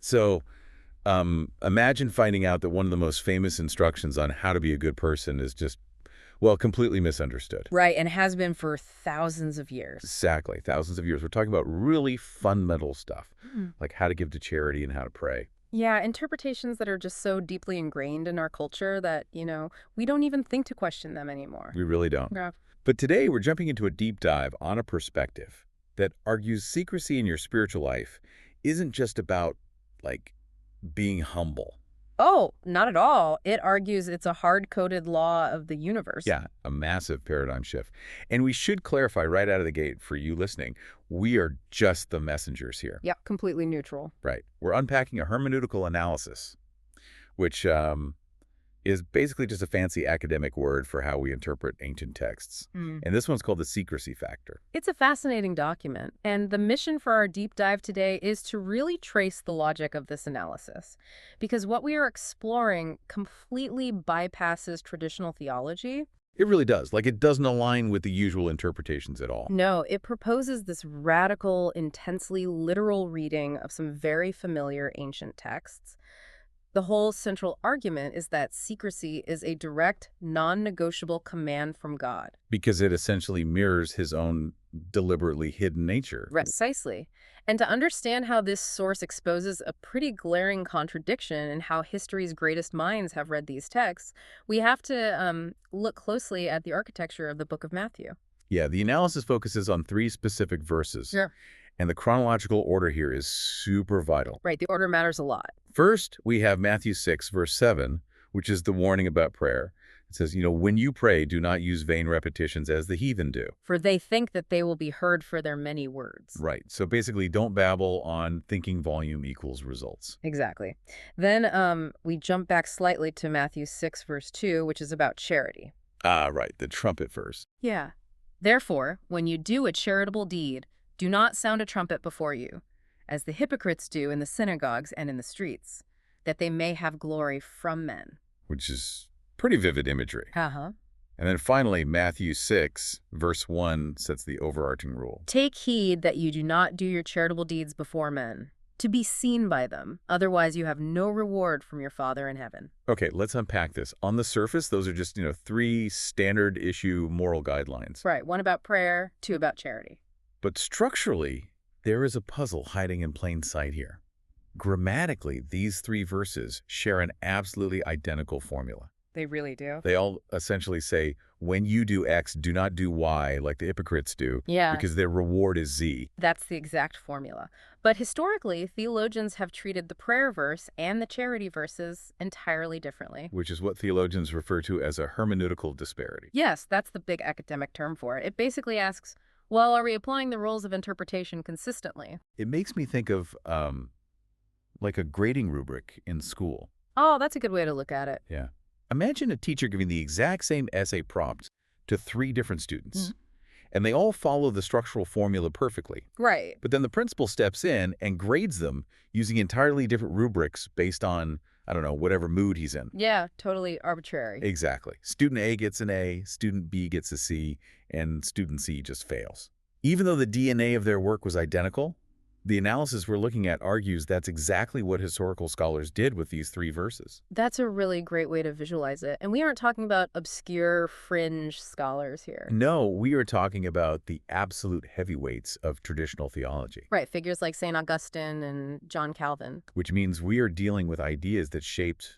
So imagine finding out that one of the most famous instructions on how to be a good person is just, well, completely misunderstood. Right, and has been for thousands of years. Exactly. Thousands of years. We're talking about really fundamental stuff, Mm. like how to give to charity and how to pray. Yeah, interpretations that are just so deeply ingrained in our culture that, we don't even think to question them anymore. We really don't. Yeah. But today we're jumping into a deep dive on a perspective that argues secrecy in your spiritual life isn't just about, like, being humble. Oh, not at all. It argues it's a hard-coded law of the universe. Yeah, a massive paradigm shift. And we should clarify right out of the gate for you listening, we are just the messengers here. Yeah, completely neutral. Right. We're unpacking a hermeneutical analysis, which is basically just a fancy academic word for how we interpret ancient texts. Mm. And this one's called the secrecy factor. It's a fascinating document, and the mission for our deep dive today is to really trace the logic of this analysis. Because what we are exploring completely bypasses traditional theology. It really does. Like, it doesn't align with the usual interpretations at all. No, it proposes this radical, intensely literal reading of some very familiar ancient texts. The whole central argument is that secrecy is a direct, non-negotiable command from God. Because it essentially mirrors his own deliberately hidden nature. Precisely. And to understand how this source exposes a pretty glaring contradiction in how history's greatest minds have read these texts, we have to look closely at the architecture of the book of Matthew. Yeah, the analysis focuses on 3 specific verses. Sure. And the chronological order here is super vital. Right, the order matters a lot. First, we have Matthew 6, verse 7, which is the warning about prayer. It says, when you pray, do not use vain repetitions as the heathen do. For they think that they will be heard for their many words. Right. So basically, don't babble on thinking volume equals results. Exactly. Then we jump back slightly to Matthew 6, verse 2, which is about charity. Ah, right. The trumpet verse. Yeah. Therefore, when you do a charitable deed, do not sound a trumpet before you, as the hypocrites do in the synagogues and in the streets, that they may have glory from men. Which is pretty vivid imagery. Uh-huh. And then finally, Matthew 6, verse 1 sets the overarching rule. Take heed that you do not do your charitable deeds before men, to be seen by them. Otherwise, you have no reward from your Father in heaven. Okay, let's unpack this. On the surface, those are just, 3 standard issue moral guidelines. Right. 1 about prayer, 2 about charity. But structurally, there is a puzzle hiding in plain sight here. Grammatically, these 3 verses share an absolutely identical formula. They really do. They all essentially say, when you do X, do not do Y, like the hypocrites do, Yeah. because their reward is Z. That's the exact formula. But historically, theologians have treated the prayer verse and the charity verses entirely differently. Which is what theologians refer to as a hermeneutical disparity. Yes, that's the big academic term for it. It basically asks, well, are we applying the rules of interpretation consistently? It makes me think of, like a grading rubric in school. Oh, that's a good way to look at it. Yeah. Imagine a teacher giving the exact same essay prompt to 3 different students, and they all follow the structural formula perfectly. Right. But then the principal steps in and grades them using entirely different rubrics based on, I don't know, whatever mood he's in. Yeah, totally arbitrary. Exactly. Student A gets an A, student B gets a C, and student C just fails. Even though the DNA of their work was identical, the analysis we're looking at argues that's exactly what historical scholars did with these 3 verses. That's a really great way to visualize it. And we aren't talking about obscure fringe scholars here. No, we are talking about the absolute heavyweights of traditional theology. Right, figures like St. Augustine and John Calvin. Which means we are dealing with ideas that shaped,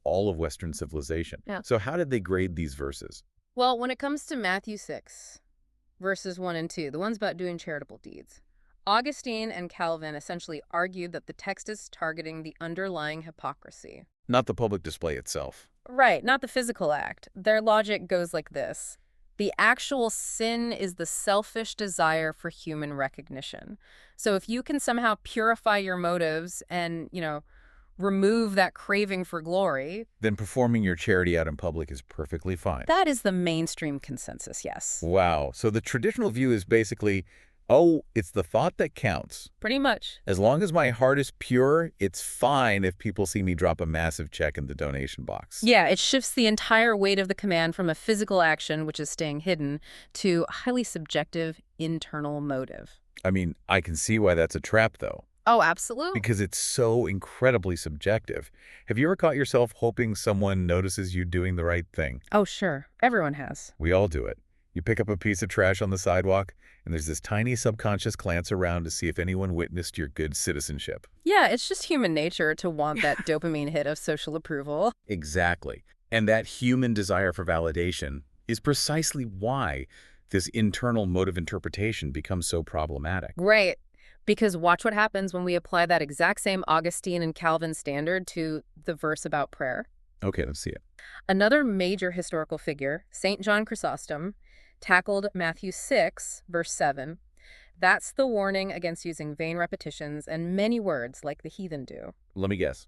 all of Western civilization. Yeah. So how did they grade these verses? Well, when it comes to Matthew 6, verses 1 and 2, the ones about doing charitable deeds, Augustine and Calvin essentially argued that the text is targeting the underlying hypocrisy. Not the public display itself. Right, not the physical act. Their logic goes like this. The actual sin is the selfish desire for human recognition. So if you can somehow purify your motives and, remove that craving for glory, then performing your charity out in public is perfectly fine. that is the mainstream consensus, yes. Wow. So the traditional view is basically, oh, it's the thought that counts. Pretty much. As long as my heart is pure, it's fine if people see me drop a massive check in the donation box. Yeah, it shifts the entire weight of the command from a physical action, which is staying hidden, to a highly subjective internal motive. I mean, I can see why that's a trap, though. Oh, absolutely. because it's so incredibly subjective. Have you ever caught yourself hoping someone notices you doing the right thing? Oh, sure. Everyone has. We all do it. You pick up a piece of trash on the sidewalk, and there's this tiny subconscious glance around to see if anyone witnessed your good citizenship. Yeah, it's just human nature to want that dopamine hit of social approval. Exactly. And that human desire for validation is precisely why this internal mode of interpretation becomes so problematic. Right. Because watch what happens when we apply that exact same Augustine and Calvin standard to the verse about prayer. Okay, let's see it. Another major historical figure, St. John Chrysostom, tackled Matthew 6, verse 7. That's the warning against using vain repetitions and many words like the heathen do. Let me guess.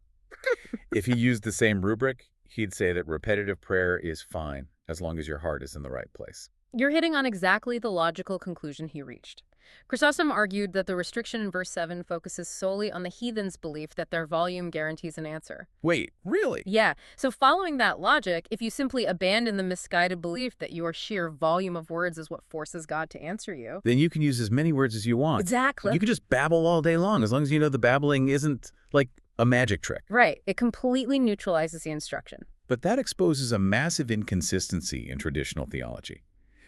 If he used the same rubric, he'd say that repetitive prayer is fine as long as your heart is in the right place. You're hitting on exactly the logical conclusion he reached. Chrysostom argued that the restriction in verse 7 focuses solely on the heathen's belief that their volume guarantees an answer. Wait, really? Yeah, so following that logic, if you simply abandon the misguided belief that your sheer volume of words is what forces God to answer you. Then you can use as many words as you want. Exactly. You can just babble all day long as you know the babbling isn't like a magic trick. Right, it completely neutralizes the instruction. But that exposes a massive inconsistency in traditional theology,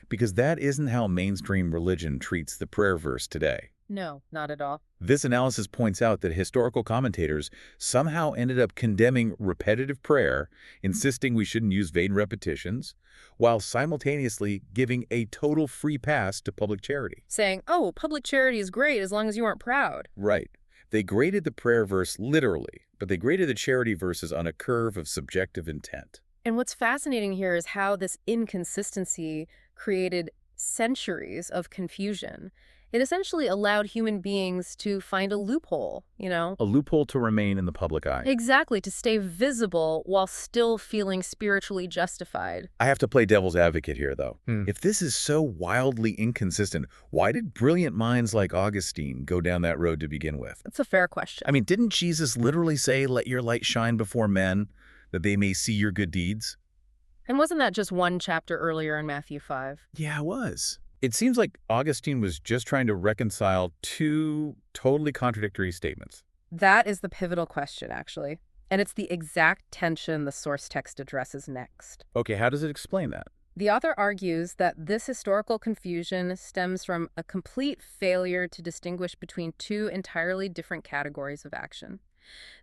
because that isn't how mainstream religion treats the prayer verse today. No, not at all. This analysis points out that historical commentators somehow ended up condemning repetitive prayer, insisting we shouldn't use vain repetitions, while simultaneously giving a total free pass to public charity. Saying, oh, public charity is great as long as you aren't proud. Right. They graded the prayer verse literally, but they graded the charity verses on a curve of subjective intent. And what's fascinating here is how this inconsistency created centuries of confusion. It essentially allowed human beings to find a loophole, A loophole to remain in the public eye. Exactly, to stay visible while still feeling spiritually justified. I have to play devil's advocate here, though. If this is so wildly inconsistent, why did brilliant minds like Augustine go down that road to begin with? That's a fair question. I mean, didn't Jesus literally say, "Let your light shine before men, that they may see your good deeds"? And wasn't that just one chapter earlier in Matthew 5? Yeah, it was. It seems like Augustine was just trying to reconcile two totally contradictory statements. That is the pivotal question, actually. And it's the exact tension the source text addresses next. Okay, how does it explain that? The author argues that this historical confusion stems from a complete failure to distinguish between two entirely different categories of action.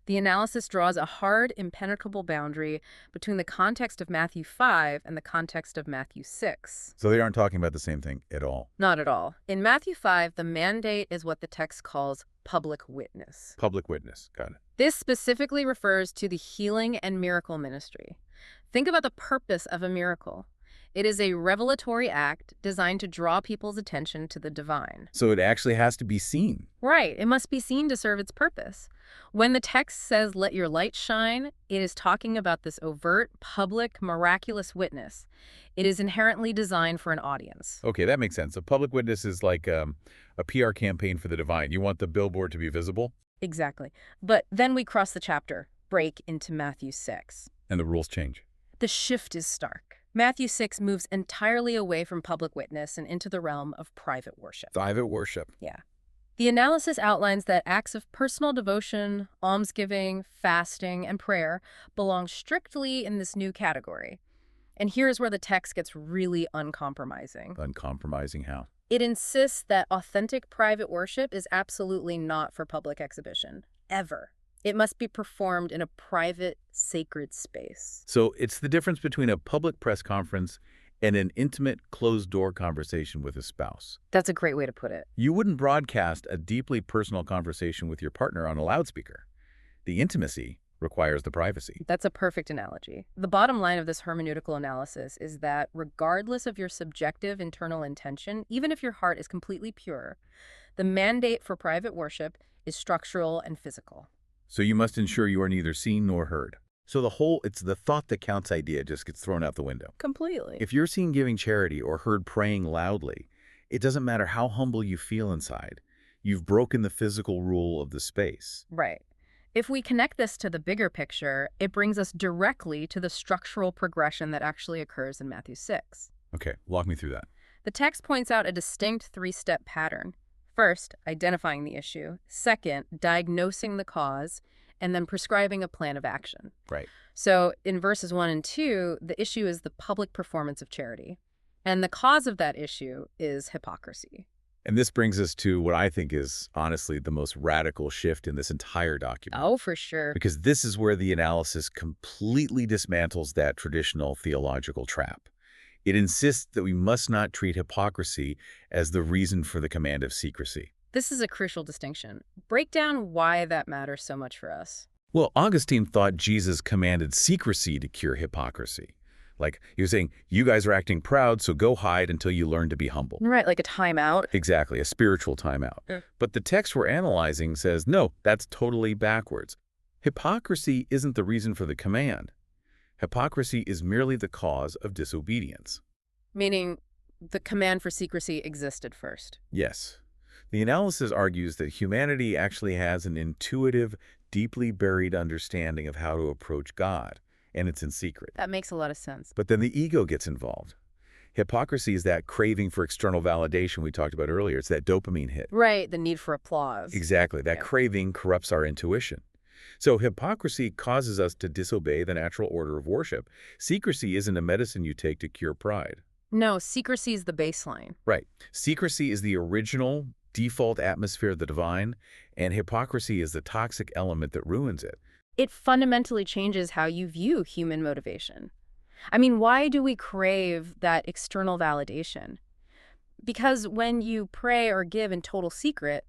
The analysis draws a hard, impenetrable boundary between the context of Matthew 5 and the context of Matthew 6. So they aren't talking about the same thing at all. Not at all. In Matthew 5, the mandate is what the text calls public witness. Public witness, got it. This specifically refers to the healing and miracle ministry. Think about the purpose of a miracle. It is a revelatory act designed to draw people's attention to the divine. So it actually has to be seen. Right. It must be seen to serve its purpose. When the text says, "Let your light shine," it is talking about this overt, public, miraculous witness. It is inherently designed for an audience. Okay, that makes sense. A public witness is like a PR campaign for the divine. You want the billboard to be visible? Exactly. But then we cross the chapter, break into Matthew 6. And the rules change. The shift is stark. Matthew 6 moves entirely away from public witness and into the realm of private worship. Private worship. Yeah. The analysis outlines that acts of personal devotion, almsgiving, fasting, and prayer belong strictly in this new category. And here's where the text gets really uncompromising. Uncompromising how? It insists that authentic private worship is absolutely not for public exhibition, ever. It must be performed in a private, sacred space. So it's the difference between a public press conference and an intimate, closed-door conversation with a spouse. That's a great way to put it. You wouldn't broadcast a deeply personal conversation with your partner on a loudspeaker. The intimacy requires the privacy. That's a perfect analogy. The bottom line of this hermeneutical analysis is that regardless of your subjective internal intention, even if your heart is completely pure, the mandate for private worship is structural and physical. So you must ensure you are neither seen nor heard. So it's the thought that counts idea just gets thrown out the window. Completely. If you're seen giving charity or heard praying loudly, it doesn't matter how humble you feel inside. You've broken the physical rule of the space. Right. If we connect this to the bigger picture, it brings us directly to the structural progression that actually occurs in Matthew 6. Okay, walk me through that. The text points out a distinct three-step pattern. First, identifying the issue. Second, diagnosing the cause, and then prescribing a plan of action. Right. So in verses 1 and 2, the issue is the public performance of charity. And the cause of that issue is hypocrisy. And this brings us to what I think is honestly the most radical shift in this entire document. Oh, for sure. Because this is where the analysis completely dismantles that traditional theological trap. It insists that we must not treat hypocrisy as the reason for the command of secrecy. This is a crucial distinction. Break down why that matters so much for us. Well, Augustine thought Jesus commanded secrecy to cure hypocrisy. Like, he was saying, you guys are acting proud, so go hide until you learn to be humble. Right, like a timeout. Exactly, a spiritual timeout. Yeah. But the text we're analyzing says, no, that's totally backwards. Hypocrisy isn't the reason for the command. Hypocrisy is merely the cause of disobedience. Meaning the command for secrecy existed first. Yes. The analysis argues that humanity actually has an intuitive, deeply buried understanding of how to approach God, and it's in secret. That makes a lot of sense. But then the ego gets involved. Hypocrisy is that craving for external validation we talked about earlier. It's that dopamine hit. Right, the need for applause. Exactly. That Yep. craving corrupts our intuition. So hypocrisy causes us to disobey the natural order of worship. Secrecy isn't a medicine you take to cure pride. No, secrecy is the baseline. Right. Secrecy is the original, default atmosphere of the divine, and hypocrisy is the toxic element that ruins it. It fundamentally changes how you view human motivation. I mean, why do we crave that external validation? Because when you pray or give in total secret,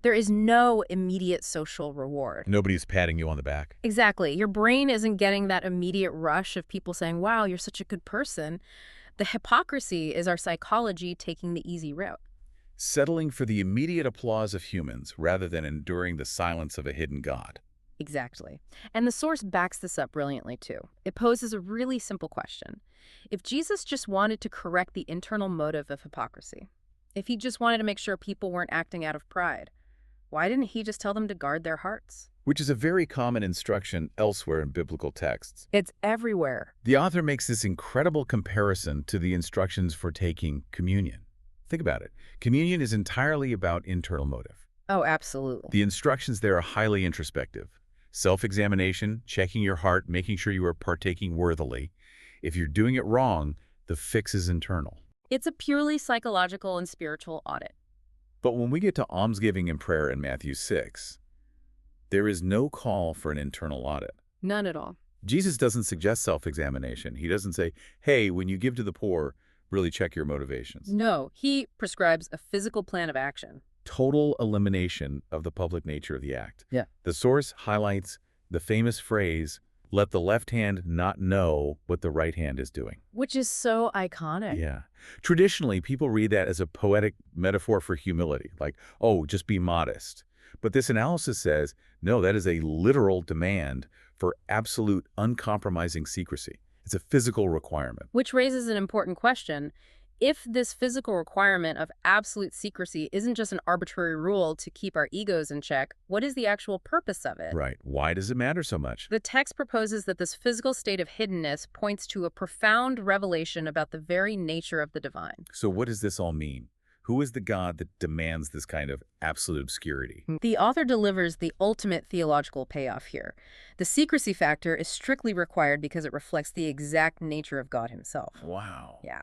there is no immediate social reward. Nobody's patting you on the back. Exactly. Your brain isn't getting that immediate rush of people saying, wow, you're such a good person. The hypocrisy is our psychology taking the easy route. Settling for the immediate applause of humans rather than enduring the silence of a hidden God. Exactly. And the source backs this up brilliantly, too. It poses a really simple question. If Jesus just wanted to correct the internal motive of hypocrisy, if he just wanted to make sure people weren't acting out of pride, why didn't he just tell them to guard their hearts? Which is a very common instruction elsewhere in biblical texts. It's everywhere. The author makes this incredible comparison to the instructions for taking communion. Think about it. Communion is entirely about internal motive. Oh, absolutely. The instructions there are highly introspective. Self-examination, checking your heart, making sure you are partaking worthily. If you're doing it wrong, the fix is internal. It's a purely psychological and spiritual audit. But when we get to almsgiving and prayer in Matthew 6, there is no call for an internal audit. None at all. Jesus doesn't suggest self-examination. He doesn't say, hey, when you give to the poor, really check your motivations. No, he prescribes a physical plan of action. Total elimination of the public nature of the act. Yeah. The source highlights the famous phrase, let the left hand not know what the right hand is doing. Which is so iconic. Yeah. Traditionally, people read that as a poetic metaphor for humility, like, oh, just be modest. But this analysis says, no, that is a literal demand for absolute, uncompromising secrecy. It's a physical requirement. Which raises an important question. If this physical requirement of absolute secrecy isn't just an arbitrary rule to keep our egos in check, what is the actual purpose of it? Right. Why does it matter so much? The text proposes that this physical state of hiddenness points to a profound revelation about the very nature of the divine. So what does this all mean? Who is the God that demands this kind of absolute obscurity? The author delivers the ultimate theological payoff here. The secrecy factor is strictly required because it reflects the exact nature of God himself. Wow. Yeah.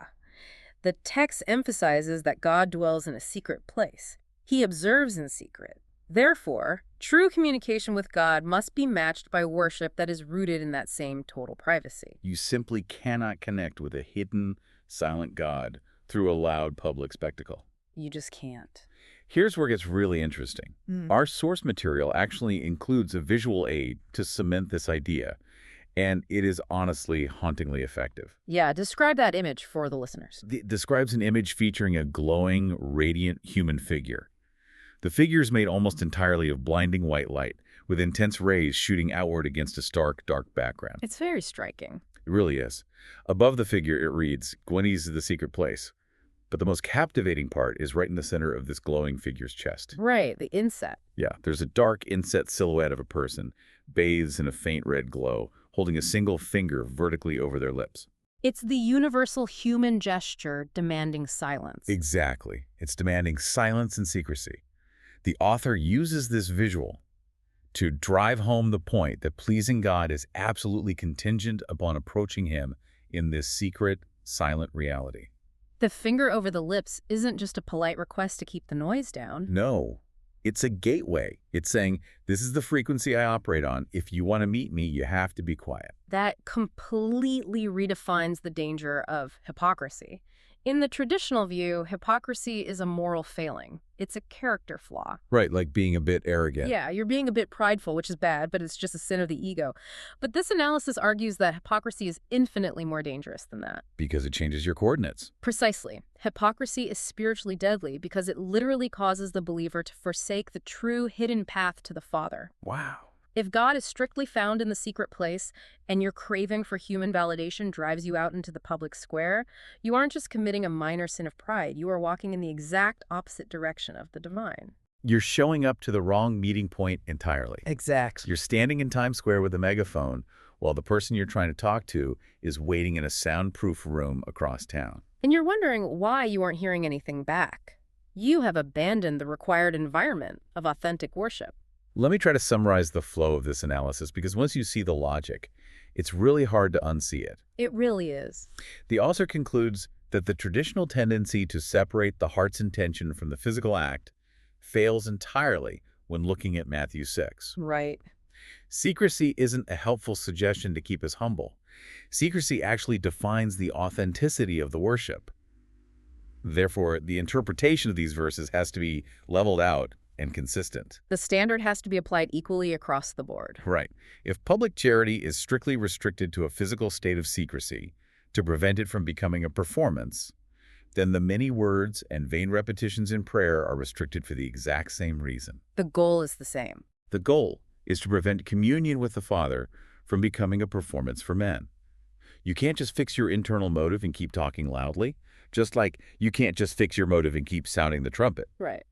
The text emphasizes that God dwells in a secret place. He observes in secret. Therefore, true communication with God must be matched by worship that is rooted in that same total privacy. You simply cannot connect with a hidden, silent God through a loud public spectacle. You just can't. Here's where it gets really interesting. Our source material actually includes a visual aid to cement this idea, and it is honestly hauntingly effective. Yeah, describe that image for the listeners. It describes an image featuring a glowing, radiant human figure. The figure is made almost entirely of blinding white light, with intense rays shooting outward against a stark, dark background. It's very striking. It really is. Above the figure, it reads, Gwenny's the secret place. But the most captivating part is right in the center of this glowing figure's chest. Right, the inset. Yeah, there's a dark inset silhouette of a person, bathes in a faint red glow, holding a single finger vertically over their lips. It's the universal human gesture demanding silence. Exactly. It's demanding silence and secrecy. The author uses this visual to drive home the point that pleasing God is absolutely contingent upon approaching him in this secret, silent reality. The finger over the lips isn't just a polite request to keep the noise down. No, it's a gateway. It's saying, this is the frequency I operate on. If you want to meet me, you have to be quiet. That completely redefines the danger of hypocrisy. In the traditional view, hypocrisy is a moral failing. It's a character flaw. Right, like being a bit arrogant. Yeah, you're being a bit prideful, which is bad, but it's just a sin of the ego. But this analysis argues that hypocrisy is infinitely more dangerous than that. Because it changes your coordinates. Precisely. Hypocrisy is spiritually deadly because it literally causes the believer to forsake the true hidden path to the Father. Wow. If God is strictly found in the secret place and your craving for human validation drives you out into the public square, you aren't just committing a minor sin of pride, you are walking in the exact opposite direction of the divine. You're showing up to the wrong meeting point entirely. Exactly. You're standing in Times Square with a megaphone while the person you're trying to talk to is waiting in a soundproof room across town. And you're wondering why you aren't hearing anything back. You have abandoned the required environment of authentic worship. Let me try to summarize the flow of this analysis, because once you see the logic, it's really hard to unsee it. It really is. The author concludes that the traditional tendency to separate the heart's intention from the physical act fails entirely when looking at Matthew 6. Right. Secrecy isn't a helpful suggestion to keep us humble. Secrecy actually defines the authenticity of the worship. Therefore, the interpretation of these verses has to be leveled out and consistent. The standard has to be applied equally across the board. Right. If public charity is strictly restricted to a physical state of secrecy to prevent it from becoming a performance, then the many words and vain repetitions in prayer are restricted for the exact same reason. The goal is the same. The goal is to prevent communion with the Father from becoming a performance for men. You can't just fix your internal motive and keep talking loudly, just like you can't just fix your motive and keep sounding the trumpet. Right.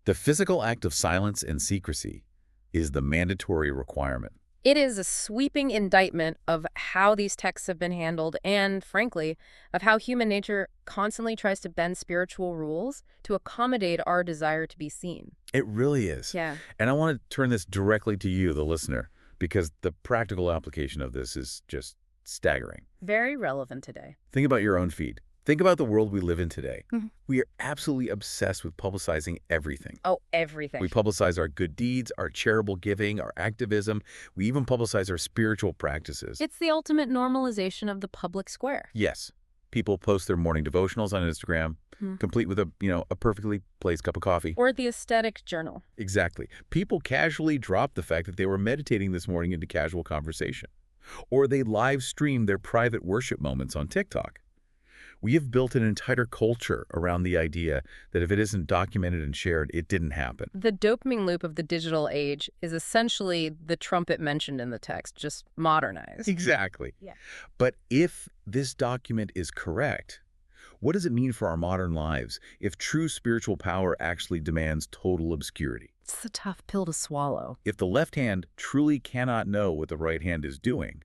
The physical act of silence and secrecy is the mandatory requirement. It is a sweeping indictment of how these texts have been handled and, frankly, of how human nature constantly tries to bend spiritual rules to accommodate our desire to be seen. It really is. Yeah. And I want to turn this directly to you, the listener, because the practical application of this is just staggering. Very relevant today. Think about your own feed. Think about the world we live in today. Mhm. We are absolutely obsessed with publicizing everything. Oh, everything. We publicize our good deeds, our charitable giving, our activism. We even publicize our spiritual practices. It's the ultimate normalization of the public square. Yes. People post their morning devotionals on Instagram, Mhm. complete with a perfectly placed cup of coffee. Or the aesthetic journal. Exactly. People casually drop the fact that they were meditating this morning into casual conversation. Or they live stream their private worship moments on TikTok. We have built an entire culture around the idea that if it isn't documented and shared, it didn't happen. The dopamine loop of the digital age is essentially the trumpet mentioned in the text, just modernized. Exactly. Yeah. But if this document is correct, what does it mean for our modern lives if true spiritual power actually demands total obscurity? It's a tough pill to swallow. If the left hand truly cannot know what the right hand is doing,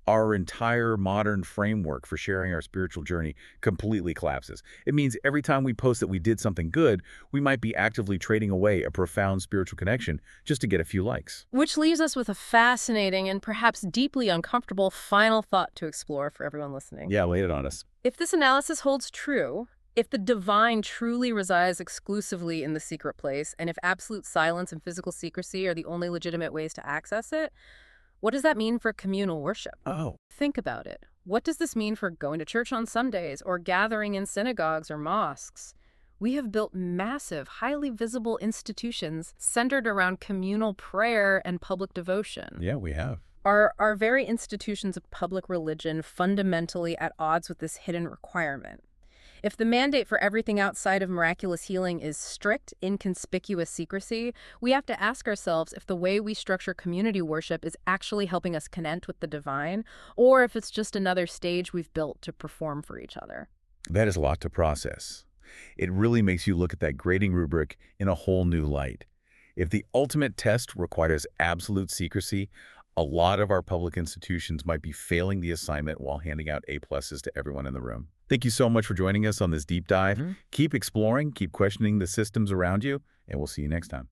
our entire modern framework for sharing our spiritual journey completely collapses. It means every time we post that we did something good, we might be actively trading away a profound spiritual connection just to get a few likes. Which leaves us with a fascinating and perhaps deeply uncomfortable final thought to explore for everyone listening. Yeah, lay it on us. If this analysis holds true, if the divine truly resides exclusively in the secret place, and if absolute silence and physical secrecy are the only legitimate ways to access it, what does that mean for communal worship? Oh. Think about it. What does this mean for going to church on Sundays or gathering in synagogues or mosques? We have built massive, highly visible institutions centered around communal prayer and public devotion. Yeah, we have. Are our very institutions of public religion fundamentally at odds with this hidden requirement? If the mandate for everything outside of miraculous healing is strict, inconspicuous secrecy, we have to ask ourselves if the way we structure community worship is actually helping us connect with the divine, or if it's just another stage we've built to perform for each other. That is a lot to process. It really makes you look at that grading rubric in a whole new light. If the ultimate test requires absolute secrecy, A lot of our public institutions might be failing the assignment while handing out A-pluses to everyone in the room. Thank you so much for joining us on this deep dive. Keep exploring, keep questioning the systems around you, and we'll see you next time.